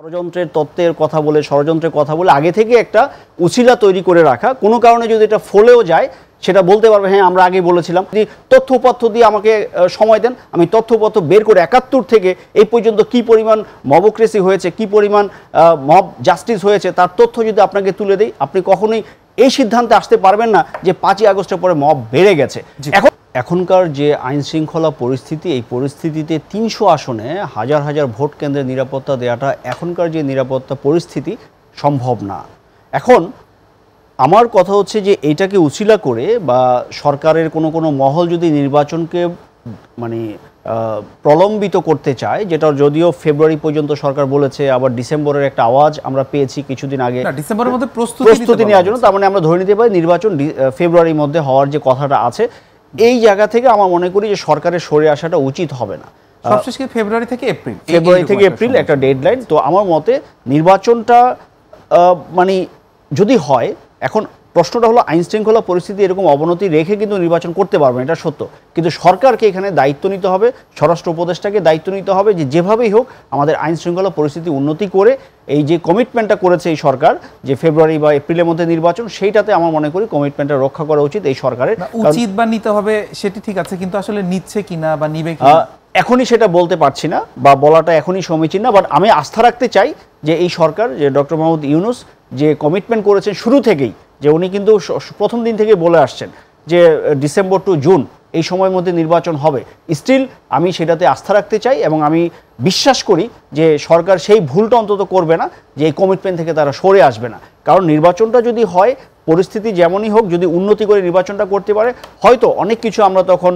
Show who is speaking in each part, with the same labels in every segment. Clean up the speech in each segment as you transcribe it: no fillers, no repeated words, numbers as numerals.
Speaker 1: ষড়যন্ত্রের তত্ত্বের কথা বলে ষড়যন্ত্রের কথা বলে আগে থেকে একটা উছিলা তৈরি করে রাখা, কোনো কারণে যদি এটা ফলেও যায় সেটা বলতে পারবে হ্যাঁ আমরা আগে বলেছিলাম। যদি তথ্যপত্র দিয়ে আমাকে সময় দেন, আমি তথ্যপত্র বের করে ৭১ থেকে এই পর্যন্ত কি পরিমাণ মবক্রেসি হয়েছে, কি পরিমাণ মব জাস্টিস হয়েছে তার তথ্য যদি আপনাকে তুলে দেই, আপনি কখনোই এই সিদ্ধান্তে আসতে পারবেন না যে ৫ই আগস্টের পরে মব বেড়ে গেছে। এখনকার যে আইন শৃঙ্খলা পরিস্থিতি, এই পরিস্থিতিতে ৩০০ আসনে হাজার হাজার ভোট কেন্দ্রের নিরাপত্তা দেওয়াটা এখনকার যে নিরাপত্তা পরিস্থিতি সম্ভব না। এখন আমার কথা হচ্ছে যে এইটাকে উছিলা করে বা সরকারের কোনো মহল যদি নির্বাচনকে মানে প্রলম্বিত করতে চায়, যেটা যদিও ফেব্রুয়ারি পর্যন্ত সরকার বলেছে, আবার ডিসেম্বরের একটা আওয়াজ আমরা পেয়েছি কিছুদিন আগে
Speaker 2: ডিসেম্বরের মধ্যে প্রস্তুতি
Speaker 1: নেওয়ার জন্য, তার মানে আমরা ধরে নিতে পারি নির্বাচন ফেব্রুয়ারির মধ্যে হওয়ার যে কথাটা আছে। এই জায়গা থেকে আমার মনে করি যে সরকারের সরে আসাটা উচিত হবে না।
Speaker 2: সবশেষ কি ফেব্রুয়ারি থেকে এপ্রিল
Speaker 1: একটা ডেডলাইন। তো আমার মতে নির্বাচনটা মানে যদি হয়, এখন প্রশ্নটা হলো আইন শৃঙ্খলা পরিস্থিতি এরকম অবনতি রেখে কিন্তু নির্বাচন করতে পারবে না, এটা সত্য। কিন্তু সরকারকে এখানে দায়িত্ব নিতে হবে, স্বরাষ্ট্র উপদেষ্টাকে দায়িত্ব নিতে হবে যে যেভাবেই হোক আমাদের আইন শৃঙ্খলা পরিস্থিতি উন্নতি করে এই যে কমিটমেন্টটা করেছে এই সরকার যে ফেব্রুয়ারি বা এপ্রিলের মধ্যে নির্বাচন, সেইটাতে আমার মনে করি কমিটমেন্টটা রক্ষা করা উচিত এই সরকারের।
Speaker 2: উচিত বা নিতে হবে সেটি ঠিক আছে, কিন্তু আসলে নিচ্ছে কিনা বা নিবে কিনা
Speaker 1: এখনই সেটা বলতে পারছি না, বা বলাটা এখনই সমীচীন না। বাট আমি আস্থা রাখতে চাই যে এই সরকার, যে ডক্টর মোহাম্মদ ইউনূস যে কমিটমেন্ট করেছেন শুরু থেকেই, যে উনি কিন্তু প্রথম দিন থেকে বলে আসছেন যে ডিসেম্বর টু জুন এই সময়ের মধ্যে নির্বাচন হবে, স্টিল আমি সেটাতে আস্থা রাখতে চাই এবং আমি বিশ্বাস করি যে সরকার সেই ভুলটা অন্তত করবে না, যে এই কমিটমেন্ট থেকে তারা সরে আসবে না। কারণ নির্বাচনটা যদি হয়, পরিস্থিতি যেমনই হোক, যদি উন্নতি করে নির্বাচনটা করতে পারে, হয়তো অনেক কিছু আমরা তখন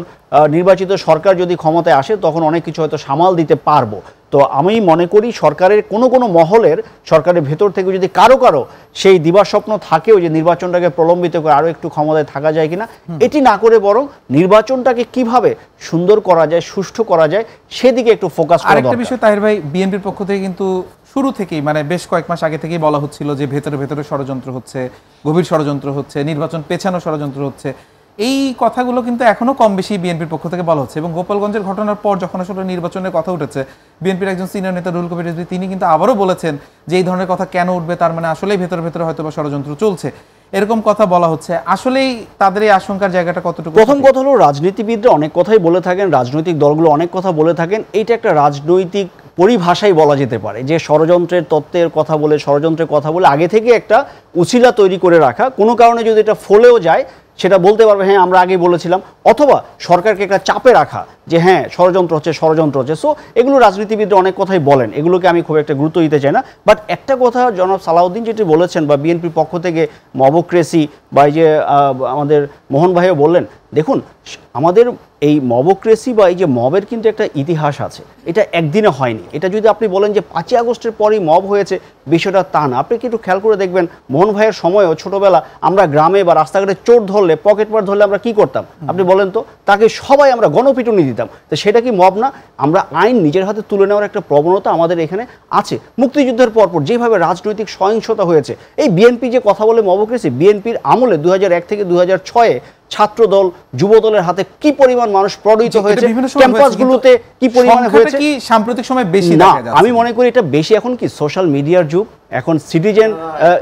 Speaker 1: নির্বাচিত সরকার যদি ক্ষমতায় আসে তখন অনেক কিছু হয়তো সামাল দিতে পারবো। তো আমি মনে করি সরকারের কোনো মহলের, সরকারের ভেতর থেকে যদি কারো সেই দিবাস্বপ্ন থাকেও যে নির্বাচনটাকে প্রলম্বিত করে আরও একটু ক্ষমতায় থাকা যায় কিনা, এটি না করে বরং নির্বাচনটাকে কিভাবে সুন্দর করা যায়, সুষ্ঠু করা যায় সেদিকে একটু ফোকাস করা দরকার।
Speaker 2: আরেকটা বিষয় তাহির ভাই, বিএনপির পক্ষ থেকে কিন্তু শুরু থেকেই মানে বেশ কয়েক মাস আগে থেকেই বলা হচ্ছিল যে ভেতরে ষড়যন্ত্র হচ্ছে, গভীর ষড়যন্ত্র হচ্ছে, নির্বাচন পেছানো ষড়যন্ত্র হচ্ছে। এই কথাগুলো কিন্তু এখনো কম বেশি বিএনপির পক্ষ থেকে বলা হচ্ছে, এবং গোপালগঞ্জের ঘটনার পর যখন আসলে নির্বাচনের কথা উঠেছে, বিএনপির একজন সিনিয়র নেতা রুহুল কবির রিজভী তিনি কিন্তু আবারও বলেছেন যে এই ধরনের কথা কেন উঠবে, তার মানে আসলেই ভেতরে হয়তো বা ষড়যন্ত্র চলছে, এরকম কথা বলা হচ্ছে। আসলেই তাদের এই আশঙ্কার জায়গাটা কতটুকু?
Speaker 1: প্রথম কথা হলো রাজনীতিবিদরা অনেক কথাই বলে থাকেন, রাজনৈতিক দলগুলো অনেক কথা বলে থাকেন, এইটা একটা রাজনৈতিক পরিভাষাই বলা যেতে পারে যে ষড়যন্ত্রের তত্ত্বের কথা বলে ষড়যন্ত্রের কথা বলে আগে থেকে একটা উছিলা তৈরি করে রাখা, কোনো কারণে যদি এটা ফলেও যায় সেটা বলতে পারবে হ্যাঁ আমরা আগে বলেছিলাম, অথবা সরকারকে একটা চাপে রাখা যে হ্যাঁ ষড়যন্ত্র হচ্ছে। সো এগুলো রাজনীতিবিদরা অনেক কথাই বলেন, এগুলোকে আমি খুব একটা গুরুত্ব দিতে চাই না। বাট একটা কথা জনাব সালাউদ্দিন যেটি বলেছেন, বা বিএনপির পক্ষ থেকে মবক্রেসি, বা এই যে আমাদের মোহন ভাইও বললেন, দেখুন আমাদের এই মবক্রেসি বা এই যে মবের কিন্তু একটা ইতিহাস আছে, এটা একদিনে হয়নি। এটা যদি আপনি বলেন যে ৫ই আগস্টের পরই মব হয়েছে, বিষয়টা তা না। আপনি কি একটু খেয়াল করে দেখবেন, মোহন ভাইয়ের সময়ও ছোটবেলা আমরা গ্রামে বা রাস্তাঘাটে চোর ধরলে, পকেটমার ধরলে আমরা কি করতাম আপনি বলেন তো? তাকে সবাই আমরা গণপিটুনি দিতাম। তো সেটা কি মব না? আমরা আইন নিজের হাতে তুলে নেওয়ার একটা প্রবণতা আমাদের এখানে আছে। মুক্তিযুদ্ধের পরপর যেভাবে রাজনৈতিক সহিংসতা হয়েছে, এই বিএনপি যে কথা বলে মবক্রেসি, বিএনপির আমলে ২০০১ থেকে ২০০৬ ছাত্র দল, যুব দলের হাতে কি পরিমাণ মানুষ প্ররোচিত হয়েছে, ক্যাম্পাসগুলোতে কি পরিমাণ হয়েছে,
Speaker 2: কি সাম্প্রতিক সময় বেশি
Speaker 1: না? আমি মনে করি এটা বেশি এখন কি সোশ্যাল মিডিয়ার যুগ, এখন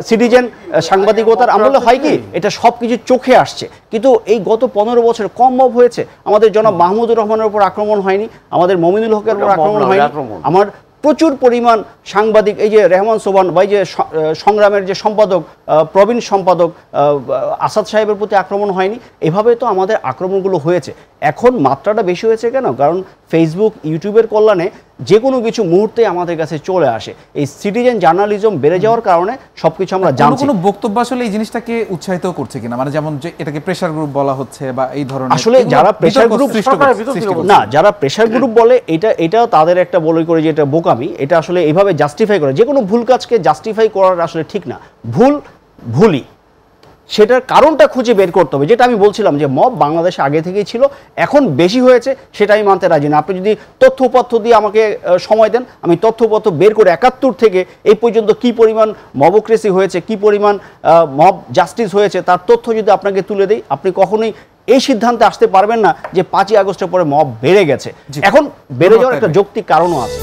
Speaker 1: সিটিজেন সাংবাদিকতার আমলে হয় কি এটা সবকিছু চোখে আসছে। কিন্তু এই গত ১৫ বছর কম মব হয়েছে। আমাদের জনাব মাহমুদুর রহমানের উপর আক্রমণ হয়নি, আমাদের মমিনুল হকের উপর আক্রমণ হয়নি, আমার প্রচুর পরিমাণ সাংবাদিক, এই যে রেহমান সোবান বা এই যে সংগ্রামের যে সম্পাদক, প্রবীণ সম্পাদক আসাদ সাহেবের প্রতি আক্রমণ হয়নি। এভাবে তো আমাদের আক্রমণগুলো হয়েছে। এখন মাত্রাটা বেশি হয়েছে কেন? কারণ ফেসবুক, ইউটিউবের কল্যাণে যে কোনো কিছু মুহূর্তে আমাদের কাছে চলে আসে। এই সিটিজেন জার্নালিজম বেড়ে যাওয়ার কারণে সবকিছু আমরা জানছি।
Speaker 2: কোনো বক্তব্য আসলে এই জিনিসটাকে উৎসাহিত করছে কিনা, মানে যেমন যে এটাকে প্রেসার গ্রুপ বলা হচ্ছে বা এই ধরনের,
Speaker 1: আসলে যারা প্রেসার গ্রুপ না, যারা প্রেসার গ্রুপ বলে এটা তাদের একটা বলে করে যে এটা বোকামি, এটা আসলে এইভাবে জাস্টিফাই করে, যে কোনো ভুল কাজকে জাস্টিফাই করার আসলে ঠিক না। ভুলই সেটার কারণটা খুঁজে বের করতে হবে। যেটা আমি বলছিলাম যে মব বাংলাদেশে আগে থেকেই ছিল, এখন বেশি হয়েছে সেটা আমি মানতে রাজি না। আপনি যদি তথ্যপত্র দিয়ে আমাকে সময় দেন, আমি তথ্যপত্র বের করে ৭১ থেকে এই পর্যন্ত কি পরিমাণ মবক্রেসি হয়েছে, কি পরিমাণ মব জাস্টিস হয়েছে তার তথ্য যদি আপনাকে তুলে দেই, আপনি কখনোই এই সিদ্ধান্তে আসতে পারবেন না যে ৫ই আগস্টের পরে মব বেড়ে গেছে। এখন বেড়ে যাওয়ার একটা যৌক্তিক কারণও আছে।